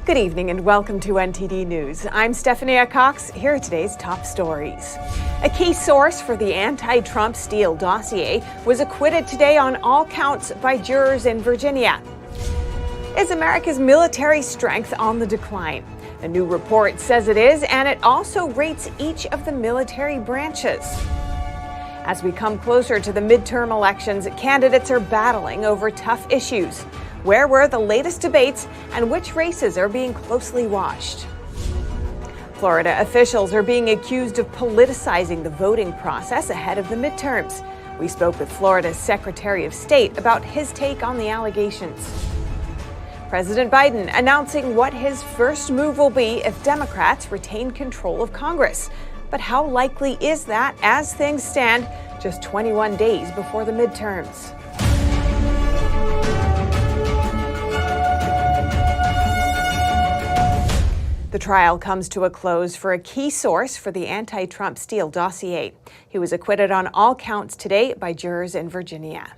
Good evening and welcome to NTD News. I'm Stephanie Cox. Here are today's top stories. A key source for the anti-Trump Steele dossier was acquitted today on all counts by jurors in Virginia. Is America's military strength on the decline? A new report says it is, and it also rates each of the military branches. As we come closer to the midterm elections, candidates are battling over tough issues. Where were the latest debates and which races are being closely watched? Florida officials are being accused of politicizing the voting process ahead of the midterms. We spoke with Florida's Secretary of State about his take on the allegations. President Biden announcing what his first move will be if Democrats retain control of Congress. But how likely is that as things stand just 21 days before the midterms? The trial comes to a close for a key source for the anti-Trump Steele dossier. He was acquitted on all counts today by jurors in Virginia.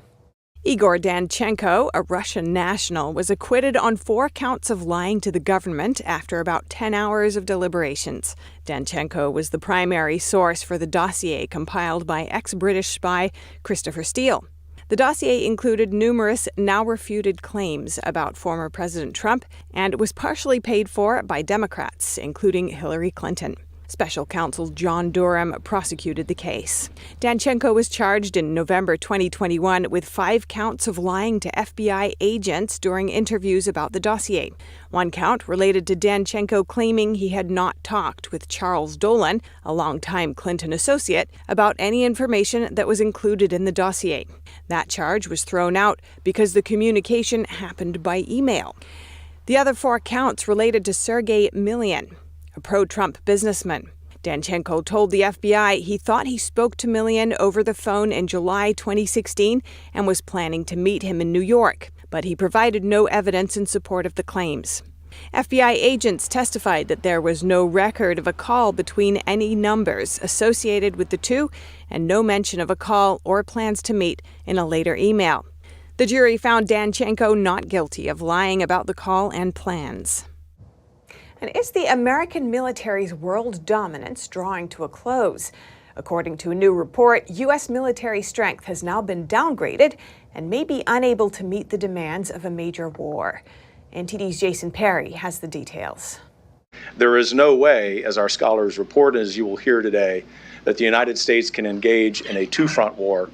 Igor Danchenko, a Russian national, was acquitted on 4 counts of lying to the government after about 10 hours of deliberations. Danchenko was the primary source for the dossier compiled by ex-British spy Christopher Steele. The dossier included numerous now-refuted claims about former President Trump and was partially paid for by Democrats, including Hillary Clinton. Special counsel John Durham prosecuted the case. Danchenko was charged in November 2021 with 5 counts of lying to FBI agents during interviews about the dossier. 1 count related to Danchenko claiming he had not talked with Charles Dolan, a longtime Clinton associate, about any information that was included in the dossier. That charge was thrown out because the communication happened by email. The other 4 counts related to Sergei Milyan, a pro-Trump businessman. Danchenko told the FBI he thought he spoke to Milyan over the phone in July 2016 and was planning to meet him in New York, but he provided no evidence in support of the claims. FBI agents testified that there was no record of a call between any numbers associated with the two and no mention of a call or plans to meet in a later email. The jury found Danchenko not guilty of lying about the call and plans. And is the American military's world dominance drawing to a close? According to a new report, U.S. military strength has now been downgraded and may be unable to meet the demands of a major war. NTD's Jason Perry has the details. There is no way, as our scholars report, as you will hear today, that the United States can engage in a 2-front war.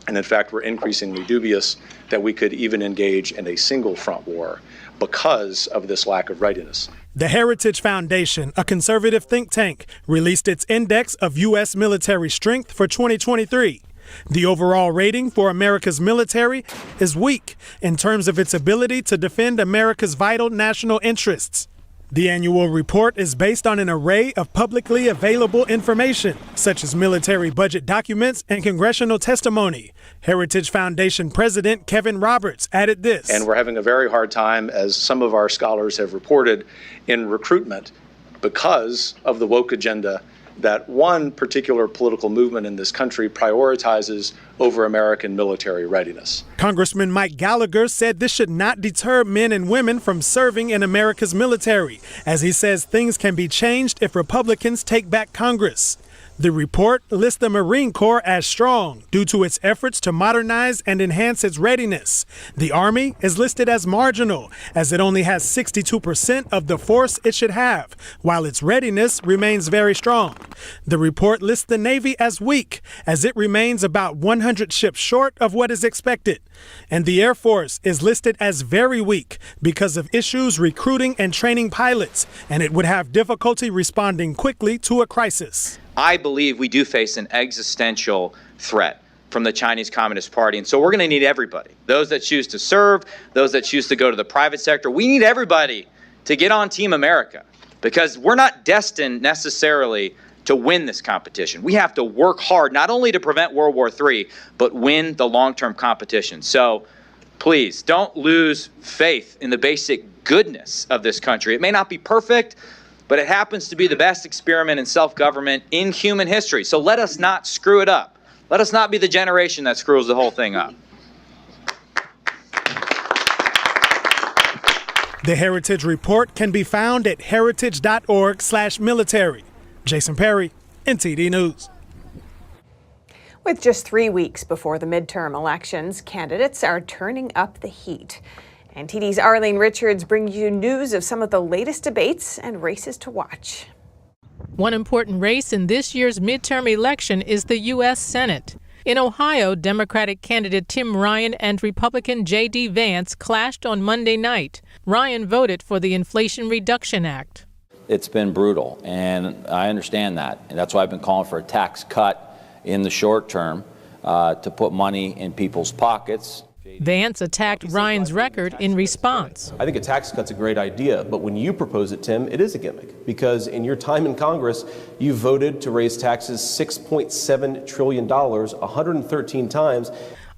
And in fact, we're increasingly dubious that we could even engage in a single-front war because of this lack of readiness. The Heritage Foundation, a conservative think tank, released its Index of U.S. Military Strength for 2023. The overall rating for America's military is weak in terms of its ability to defend America's vital national interests. The annual report is based on an array of publicly available information, such as military budget documents and congressional testimony. Heritage Foundation President Kevin Roberts added this. And we're having a very hard time, as some of our scholars have reported, in recruitment because of the woke agenda that one particular political movement in this country prioritizes over American military readiness. Congressman Mike Gallagher said this should not deter men and women from serving in America's military, as he says things can be changed if Republicans take back Congress. The report lists the Marine Corps as strong due to its efforts to modernize and enhance its readiness. The Army is listed as marginal, as it only has 62% of the force it should have, while its readiness remains very strong. The report lists the Navy as weak, as it remains about 100 ships short of what is expected. And the Air Force is listed as very weak because of issues recruiting and training pilots, and it would have difficulty responding quickly to a crisis. I believe we do face an existential threat from the Chinese Communist Party. And so we're going to need everybody, those that choose to serve, those that choose to go to the private sector. We need everybody to get on Team America because we're not destined necessarily to win this competition. We have to work hard, not only to prevent World War III, but win the long-term competition. So please don't lose faith in the basic goodness of this country. It may not be perfect, but it happens to be the best experiment in self-government in human history. So let us not screw it up. Let us not be the generation that screws the whole thing up. The Heritage Report can be found at heritage.org/military. Jason Perry, NTD News. With just 3 weeks before the midterm elections, candidates are turning up the heat. NTD's Arlene Richards brings you news of some of the latest debates and races to watch. One important race in this year's midterm election is the U.S. Senate. In Ohio, Democratic candidate Tim Ryan and Republican J.D. Vance clashed on Monday night. Ryan voted for the Inflation Reduction Act. It's been brutal, and I understand that. And that's why I've been calling for a tax cut in the short term to put money in people's pockets. Vance attacked Ryan's record in response. I think a tax cut's a great idea, but when you propose it, Tim, it is a gimmick, because in your time in Congress, you voted to raise taxes $6.7 trillion, 113 times.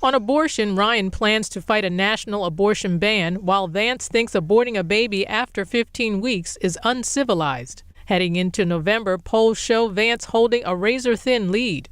On abortion, Ryan plans to fight a national abortion ban, while Vance thinks aborting a baby after 15 weeks is uncivilized. Heading into November, polls show Vance holding a razor-thin lead.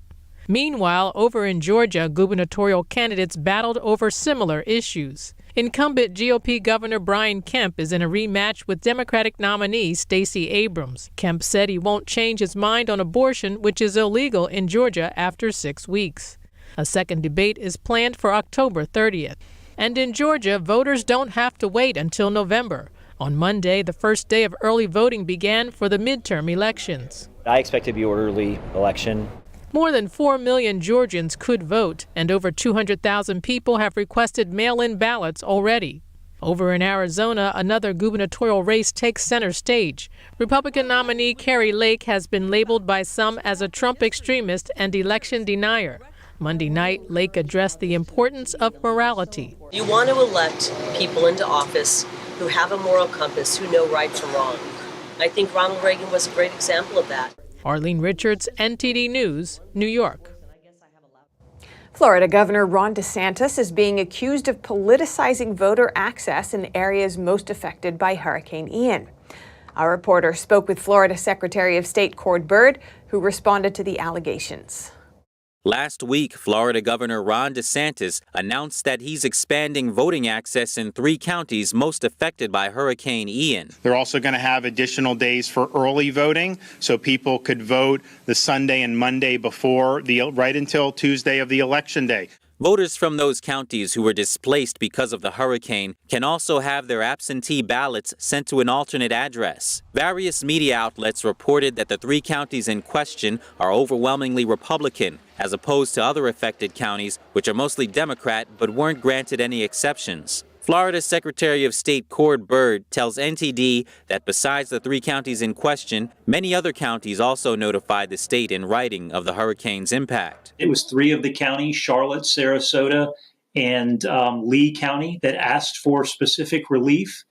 Meanwhile, over in Georgia, gubernatorial candidates battled over similar issues. Incumbent GOP Governor Brian Kemp is in a rematch with Democratic nominee Stacey Abrams. Kemp said he won't change his mind on abortion, which is illegal in Georgia after 6 weeks. A second debate is planned for October 30th. And in Georgia, voters don't have to wait until November. On Monday, the first day of early voting began for the midterm elections. I expect it to be an orderly election. More than 4 million Georgians could vote, and over 200,000 people have requested mail-in ballots already. Over in Arizona, another gubernatorial race takes center stage. Republican nominee Kari Lake has been labeled by some as a Trump extremist and election denier. Monday night, Lake addressed the importance of morality. You want to elect people into office who have a moral compass, who know right from wrong. I think Ronald Reagan was a great example of that. Arlene Richards, NTD News, New York. Florida Governor Ron DeSantis is being accused of politicizing voter access in areas most affected by Hurricane Ian. Our reporter spoke with Florida Secretary of State Cord Byrd, who responded to the allegations. Last week, Florida Governor Ron DeSantis announced that he's expanding voting access in 3 counties most affected by Hurricane Ian. They're also going to have additional days for early voting, so people could vote the Sunday and Monday before, right until Tuesday of the election day. Voters from those counties who were displaced because of the hurricane can also have their absentee ballots sent to an alternate address. Various media outlets reported that the 3 counties in question are overwhelmingly Republican, as opposed to other affected counties, which are mostly Democrat but weren't granted any exceptions. Florida Secretary of State Cord Byrd tells NTD that besides the 3 counties in question, many other counties also notified the state in writing of the hurricane's impact. It was 3 of the counties, Charlotte, Sarasota, and Lee County, that asked for specific relief.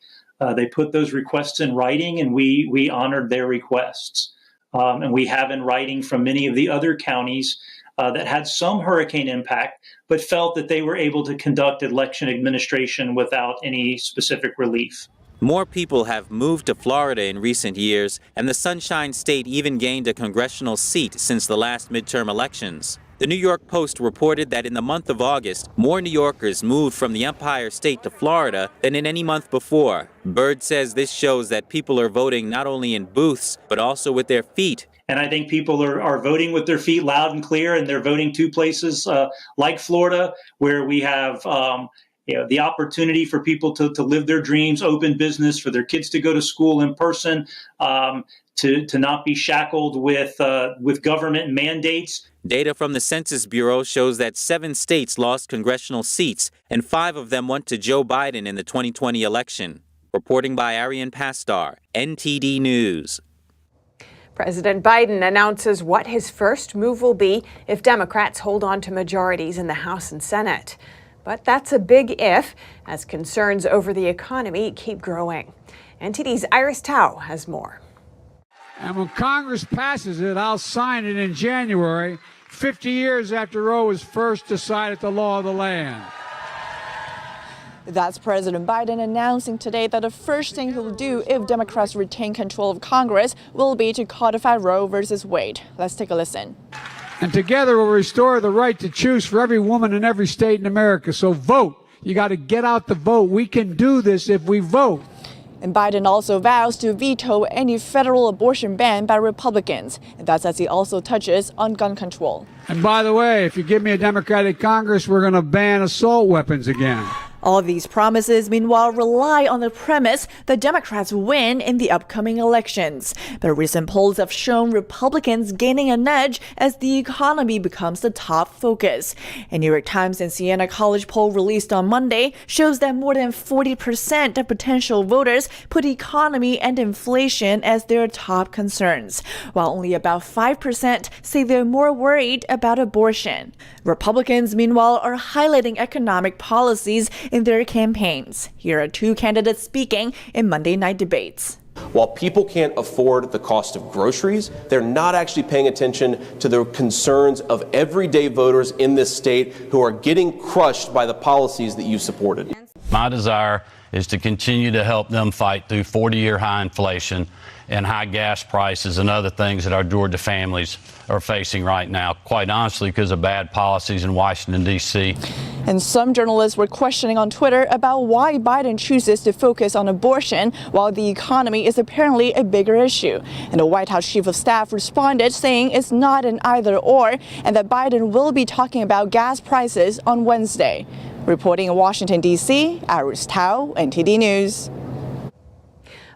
They put those requests in writing, and we honored their requests. And we have in writing from many of the other counties that had some hurricane impact, but felt that they were able to conduct election administration without any specific relief. More people have moved to Florida in recent years, and the Sunshine State even gained a congressional seat since the last midterm elections. The New York Post reported that in the month of August, more New Yorkers moved from the Empire State to Florida than in any month before. Byrd says this shows that people are voting not only in booths, but also with their feet. And I think people are voting with their feet loud and clear, and they're voting 2 places like Florida, where we have the opportunity for people to live their dreams, open business, for their kids to go to school in person, to not be shackled with government mandates. Data from the Census Bureau shows that 7 states lost congressional seats, and 5 of them went to Joe Biden in the 2020 election. Reporting by Arian Pastar, NTD News. President Biden announces what his first move will be if Democrats hold on to majorities in the House and Senate. But that's a big if, as concerns over the economy keep growing. NTD's Iris Tao has more. And when Congress passes it, I'll sign it in January, 50 years after Roe was first decided the law of the land. That's President Biden announcing today that the first thing he'll do if Democrats retain control of Congress will be to codify Roe versus Wade. Let's take a listen. And together we'll restore the right to choose for every woman in every state in America. So vote. You got to get out the vote. We can do this if we vote. And Biden also vows to veto any federal abortion ban by Republicans. And that's as he also touches on gun control. And by the way, if you give me a Democratic Congress, we're going to ban assault weapons again. All of these promises, meanwhile, rely on the premise that Democrats win in the upcoming elections. But recent polls have shown Republicans gaining an edge as the economy becomes the top focus. A New York Times and Siena College poll released on Monday shows that more than 40% of potential voters put economy and inflation as their top concerns, while only about 5% say they're more worried about abortion. Republicans, meanwhile, are highlighting economic policies in their campaigns. Here are two candidates speaking in Monday night debates. While people can't afford the cost of groceries, they're not actually paying attention to the concerns of everyday voters in this state who are getting crushed by the policies that you supported. My desire is to continue to help them fight through 40-year high inflation and high gas prices and other things that our Georgia families are facing right now, quite honestly, because of bad policies in Washington, D.C. And some journalists were questioning on Twitter about why Biden chooses to focus on abortion while the economy is apparently a bigger issue. And the White House Chief of Staff responded saying it's not an either or and that Biden will be talking about gas prices on Wednesday. Reporting in Washington, D.C., Iris Tao, NTD News.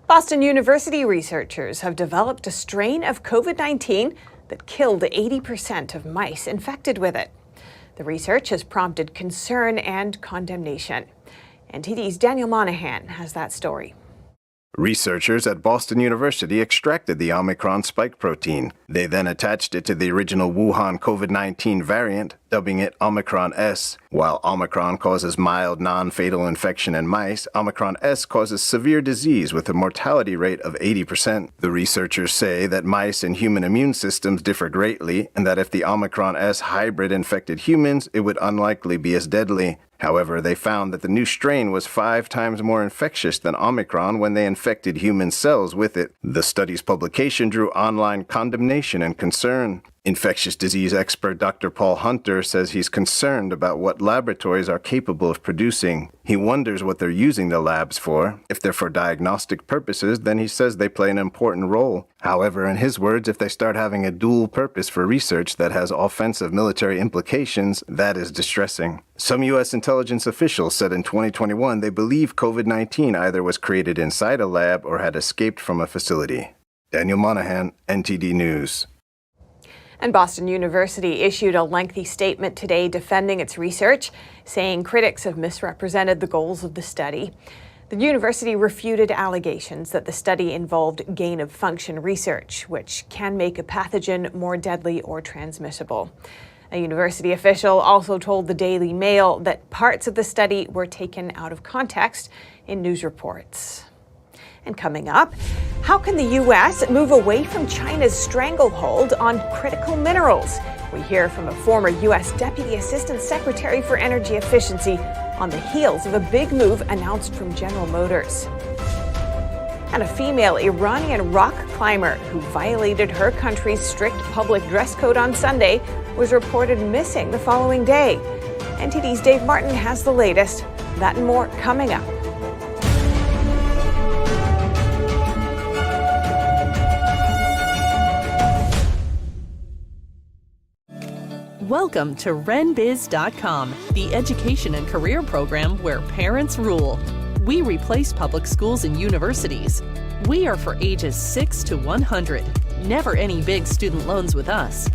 Boston University researchers have developed a strain of COVID-19 that killed 80% of mice infected with it. The research has prompted concern and condemnation. NTD's Daniel Monahan has that story. Researchers at Boston University extracted the Omicron spike protein. They then attached it to the original Wuhan COVID-19 variant, dubbing it Omicron S. While Omicron causes mild, non-fatal infection in mice, Omicron S causes severe disease with a mortality rate of 80%. The researchers say that mice and human immune systems differ greatly, and that if the Omicron S hybrid infected humans, it would unlikely be as deadly. However, they found that the new strain was 5 times more infectious than Omicron when they infected human cells with it. The study's publication drew online condemnation and concern. Infectious disease expert Dr. Paul Hunter says he's concerned about what laboratories are capable of producing. He wonders what they're using the labs for. If they're for diagnostic purposes, then he says they play an important role. However, in his words, if they start having a dual purpose for research that has offensive military implications, that is distressing. Some U.S. intelligence officials said in 2021 they believe COVID-19 either was created inside a lab or had escaped from a facility. Daniel Monahan, NTD News. And Boston University issued a lengthy statement today defending its research, saying critics have misrepresented the goals of the study. The university refuted allegations that the study involved gain-of-function research, which can make a pathogen more deadly or transmissible. A university official also told the Daily Mail that parts of the study were taken out of context in news reports. And coming up, how can the U.S. move away from China's stranglehold on critical minerals? We hear from a former U.S. Deputy Assistant Secretary for Energy Efficiency on the heels of a big move announced from General Motors. And a female Iranian rock climber who violated her country's strict public dress code on Sunday was reported missing the following day. NTD's Dave Martin has the latest. That and more coming up. Welcome to RenBiz.com, the education and career program where parents rule. We replace public schools and universities. We are for ages 6 to 100. Never any big student loans with us.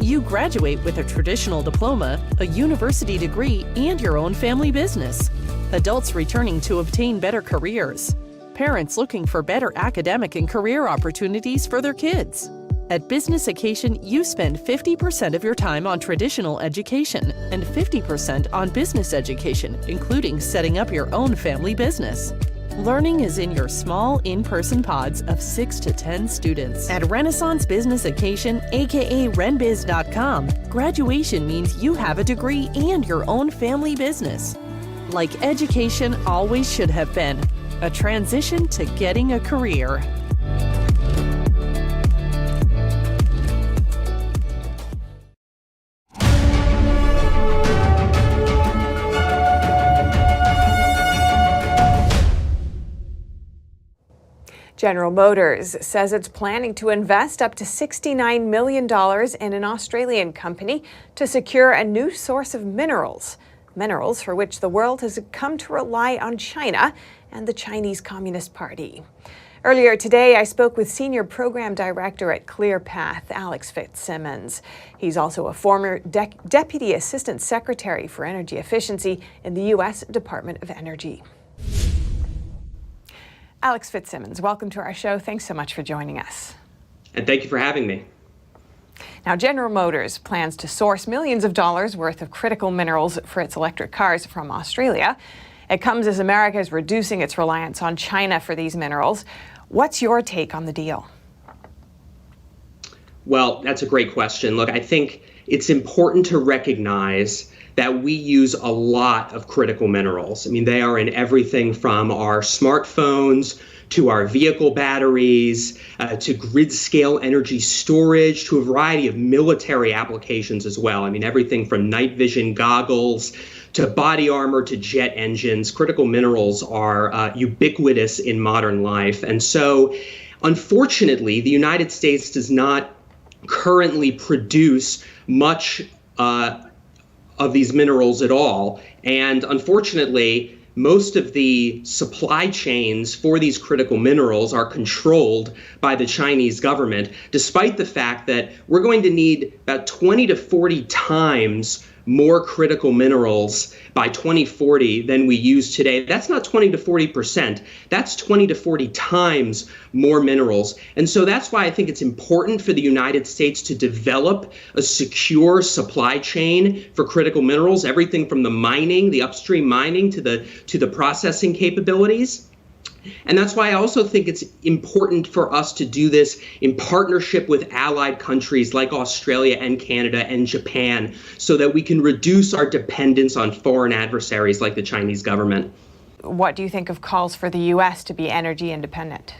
You graduate with a traditional diploma, a university degree, and your own family business. Adults returning to obtain better careers. Parents looking for better academic and career opportunities for their kids. At Business Occasion, you spend 50% of your time on traditional education and 50% on business education, including setting up your own family business. Learning is in your small, in-person pods of 6 to 10 students. At Renaissance Business Occasion, aka RenBiz.com, graduation means you have a degree and your own family business. Like education always should have been, a transition to getting a career. General Motors says it's planning to invest up to $69 million in an Australian company to secure a new source of minerals for which the world has come to rely on China and the Chinese Communist Party. Earlier today, I spoke with Senior Program Director at ClearPath, Alex Fitzsimmons. He's also a former Deputy Assistant Secretary for Energy Efficiency in the U.S. Department of Energy. Alex Fitzsimmons, welcome to our show. Thanks so much for joining us. And thank you for having me. Now, General Motors plans to source millions of dollars worth of critical minerals for its electric cars from Australia. It comes as America is reducing its reliance on China for these minerals. What's your take on the deal? Well, that's a great question. Look, I think it's important to recognize that we use a lot of critical minerals. I mean, they are in everything from our smartphones to our vehicle batteries, to grid-scale energy storage, to a variety of military applications as well. I mean, everything from night vision goggles to body armor to jet engines. Critical minerals are ubiquitous in modern life. And so, unfortunately, the United States does not currently produce much of these minerals at all. And unfortunately, most of the supply chains for these critical minerals are controlled by the Chinese government, despite the fact that we're going to need about 20 to 40 times more critical minerals by 2040 than we use today. That's not 20 to 40%. That's 20 to 40 times more minerals. And so that's why I think it's important for the United States to develop a secure supply chain for critical minerals, everything from the mining, the upstream mining, to the processing capabilities. And that's why I also think it's important for us to do this in partnership with allied countries like Australia and Canada and Japan, so that we can reduce our dependence on foreign adversaries like the Chinese government. What do you think of calls for the U.S. to be energy independent?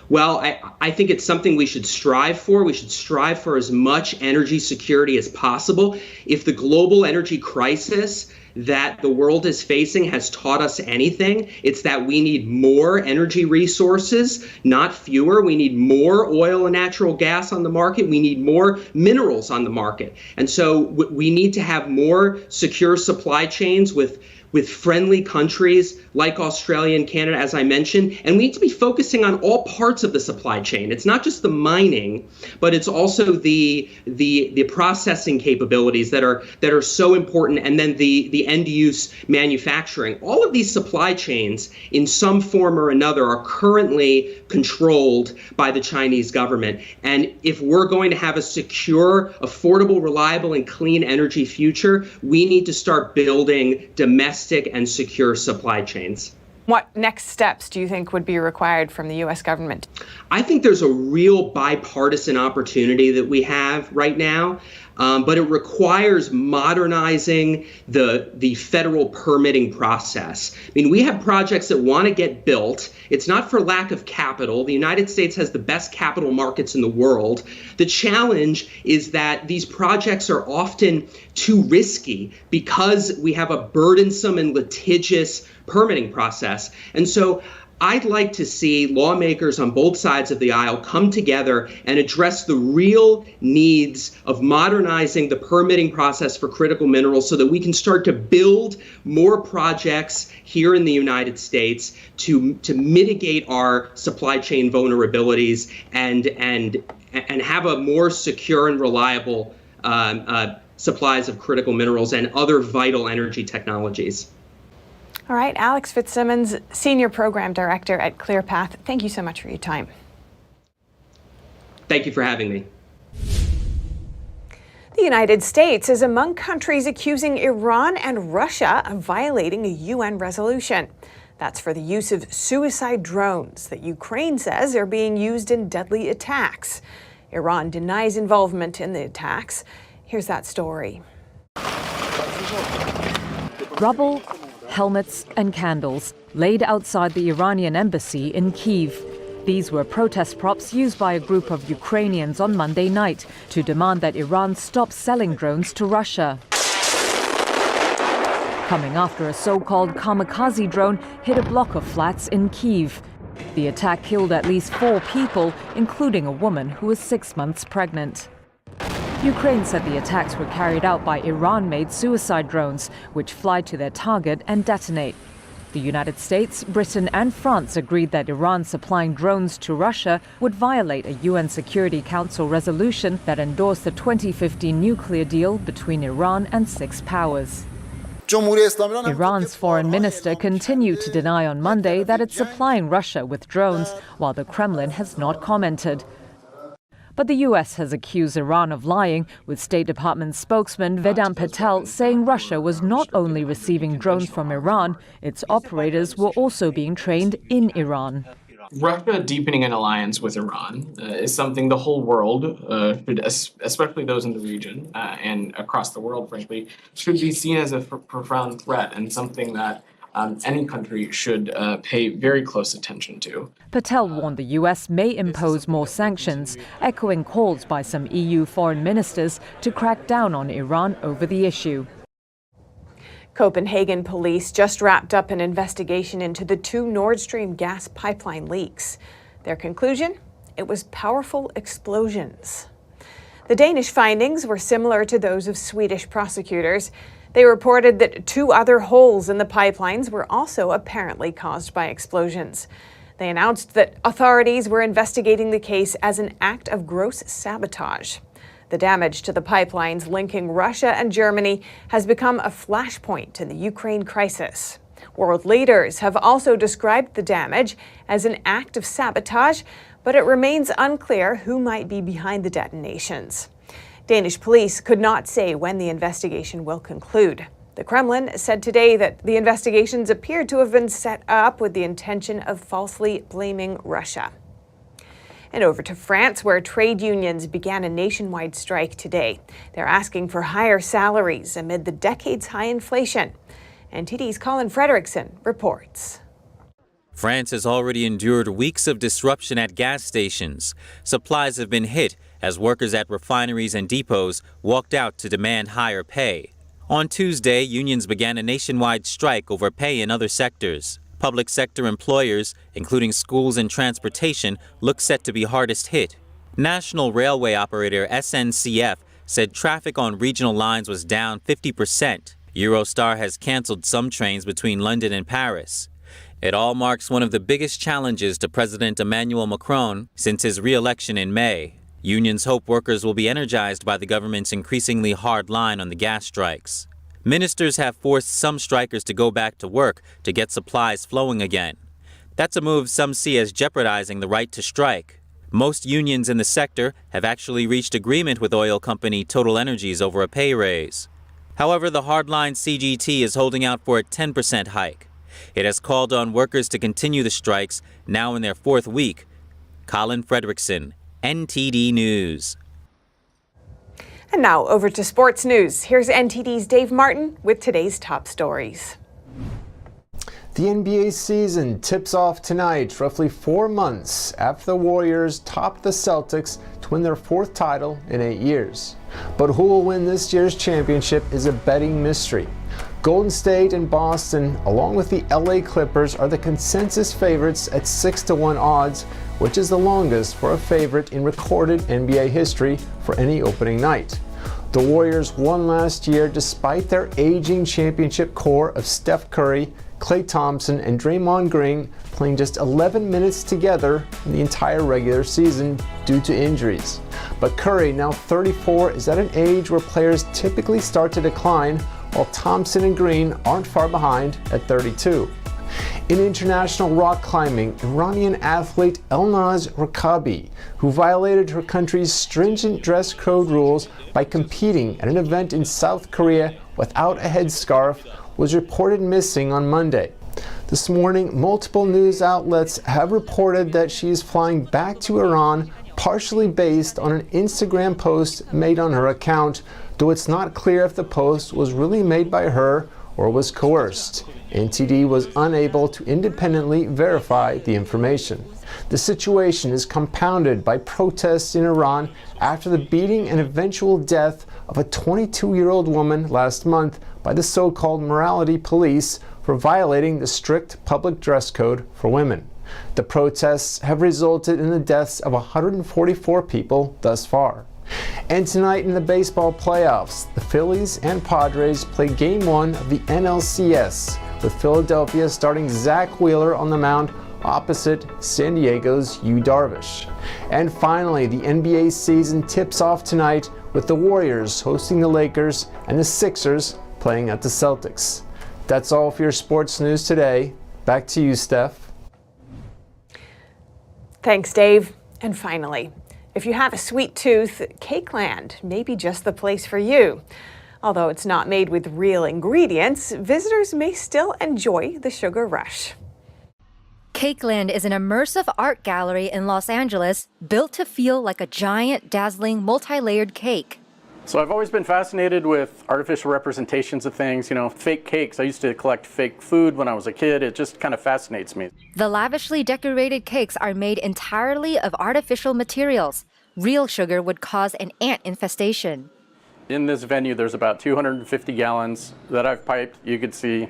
Well, I think it's something we should strive for. We should strive for as much energy security as possible. If the global energy crisis that the world is facing has taught us anything, it's that we need more energy resources, not fewer. We need more oil and natural gas on the market. We need more minerals on the market. And so we need to have more secure supply chains with friendly countries like Australia and Canada, as I mentioned, and we need to be focusing on all parts of the supply chain. It's not just the mining, but it's also the processing capabilities that are so important, and then the end use manufacturing. All of these supply chains, in some form or another, are currently controlled by the Chinese government. And if we're going to have a secure, affordable, reliable, and clean energy future, we need to start building domestic and secure supply chains. What next steps do you think would be required from the U.S. government? I think there's a real bipartisan opportunity that we have right now, but it requires modernizing the federal permitting process. I mean, we have projects that want to get built. It's not for lack of capital. The United States has the best capital markets in the world. The challenge is that these projects are often too risky because we have a burdensome and litigious permitting process. And so I'd like to see lawmakers on both sides of the aisle come together and address the real needs of modernizing the permitting process for critical minerals so that we can start to build more projects here in the United States to mitigate our supply chain vulnerabilities and have a more secure and reliable supplies of critical minerals and other vital energy technologies. All right, Alex Fitzsimmons, Senior Program Director at ClearPath, thank you so much for your time. Thank you for having me. The United States is among countries accusing Iran and Russia of violating a UN resolution. That's for the use of suicide drones that Ukraine says are being used in deadly attacks. Iran denies involvement in the attacks. Here's that story. Rubble, helmets and candles laid outside the Iranian embassy in Kyiv. These were protest props used by a group of Ukrainians on Monday night to demand that Iran stop selling drones to Russia. Coming after a so-called kamikaze drone hit a block of flats in Kyiv. The attack killed at least 4 people, including a woman who was 6 months pregnant. Ukraine said the attacks were carried out by Iran-made suicide drones, which fly to their target and detonate. The United States, Britain and France agreed that Iran supplying drones to Russia would violate a UN Security Council resolution that endorsed the 2015 nuclear deal between Iran and 6 powers. Iran's foreign minister continued to deny on Monday that it's supplying Russia with drones, while the Kremlin has not commented. But the U.S. has accused Iran of lying, with State Department spokesman Vedant Patel saying Russia was not only receiving drones from Iran, its operators were also being trained in Iran. Russia deepening an alliance with Iran is something the whole world, especially those in the region and across the world, frankly, should be seen as a profound threat and something that any country should pay very close attention to. Patel warned the U.S. may impose more sanctions, echoing calls by some EU foreign ministers to crack down on Iran over the issue. Copenhagen police just wrapped up an investigation into the 2 Nord Stream gas pipeline leaks. Their conclusion? It was powerful explosions. The Danish findings were similar to those of Swedish prosecutors. They reported that 2 other holes in the pipelines were also apparently caused by explosions. They announced that authorities were investigating the case as an act of gross sabotage. The damage to the pipelines linking Russia and Germany has become a flashpoint in the Ukraine crisis. World leaders have also described the damage as an act of sabotage, but it remains unclear who might be behind the detonations. Danish police could not say when the investigation will conclude. The Kremlin said today that the investigations appear to have been set up with the intention of falsely blaming Russia. And over to France, where trade unions began a nationwide strike today. They're asking for higher salaries amid the decades-high inflation. NTD's Colin Frederickson reports. France has already endured weeks of disruption at gas stations. Supplies have been hit as workers at refineries and depots walked out to demand higher pay. On Tuesday, unions began a nationwide strike over pay in other sectors. Public sector employers, including schools and transportation, look set to be hardest hit. National railway operator SNCF said traffic on regional lines was down 50%. Eurostar has canceled some trains between London and Paris. It all marks one of the biggest challenges to President Emmanuel Macron since his re-election in May. Unions hope workers will be energized by the government's increasingly hard line on the gas strikes. Ministers have forced some strikers to go back to work to get supplies flowing again. That's a move some see as jeopardizing the right to strike. Most unions in the sector have actually reached agreement with oil company Total Energies over a pay raise. However, the hardline CGT is holding out for a 10% hike. It has called on workers to continue the strikes, now in their 4th week. Colin Frederickson, NTD News. And now over to sports news. Here's NTD's Dave Martin with today's top stories. The NBA season tips off tonight, roughly 4 months after the Warriors topped the Celtics to win their 4th title in 8 years. But who will win this year's championship is a betting mystery. Golden State and Boston, along with the LA Clippers, are the consensus favorites at 6-1 odds, which is the longest for a favorite in recorded NBA history for any opening night. The Warriors won last year despite their aging championship core of Steph Curry, Klay Thompson, and Draymond Green playing just 11 minutes together in the entire regular season due to injuries. But Curry, now 34, is at an age where players typically start to decline, while Thompson and Green aren't far behind at 32. In international rock climbing, Iranian athlete Elnaz Rekabi, who violated her country's stringent dress code rules by competing at an event in South Korea without a headscarf, was reported missing on Monday. This morning, multiple news outlets have reported that she is flying back to Iran, partially based on an Instagram post made on her account, though it's not clear if the post was really made by her or was coerced. NTD was unable to independently verify the information. The situation is compounded by protests in Iran after the beating and eventual death of a 22-year-old woman last month by the so-called morality police for violating the strict public dress code for women. The protests have resulted in the deaths of 144 people thus far. And tonight in the baseball playoffs, the Phillies and Padres play Game 1 of the NLCS, with Philadelphia starting Zach Wheeler on the mound opposite San Diego's Yu Darvish. And finally, the NBA season tips off tonight with the Warriors hosting the Lakers and the Sixers playing at the Celtics. That's all for your sports news today. Back to you, Steph. Thanks, Dave. And finally, if you have a sweet tooth, Cakeland may be just the place for you. Although it's not made with real ingredients, visitors may still enjoy the sugar rush. Cakeland is an immersive art gallery in Los Angeles built to feel like a giant, dazzling, multi-layered cake. So I've always been fascinated with artificial representations of things, fake cakes. I used to collect fake food when I was a kid. It just kind of fascinates me. The lavishly decorated cakes are made entirely of artificial materials. Real sugar would cause an ant infestation. In this venue, there's about 250 gallons that I've piped, you could see.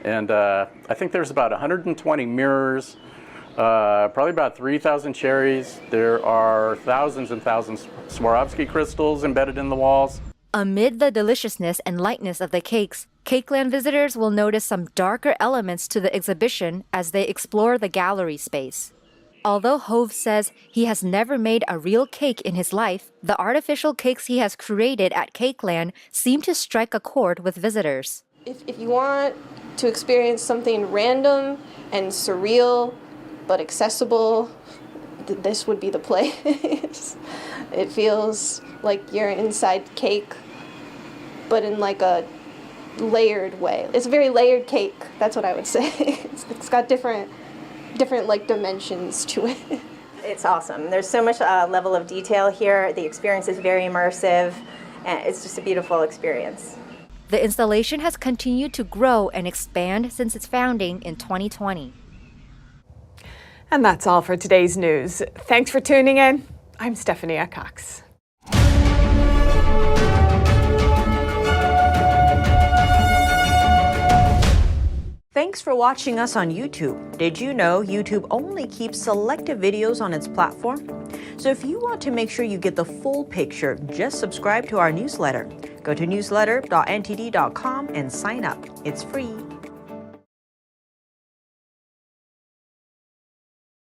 And I think there's about 120 mirrors, probably about 3,000 cherries. There are thousands and thousands of Swarovski crystals embedded in the walls. Amid the deliciousness and lightness of the cakes, Cakeland visitors will notice some darker elements to the exhibition as they explore the gallery space. Although Hove says he has never made a real cake in his life, the artificial cakes he has created at Cakeland seem to strike a chord with visitors. If you want to experience something random and surreal but accessible, this would be the place. It feels like you're inside cake, but in like a layered way. It's a very layered cake, that's what I would say. It's got different like dimensions to it. It's awesome. There's so much level of detail here. The experience is very immersive, and it's just a beautiful experience. The installation has continued to grow and expand since its founding in 2020. And that's all for today's news. Thanks for tuning in. I'm Stephania Cox. Thanks for watching us on YouTube. Did you know YouTube only keeps selective videos on its platform? So if you want to make sure you get the full picture, just subscribe to our newsletter. Go to newsletter.ntd.com and sign up. It's free.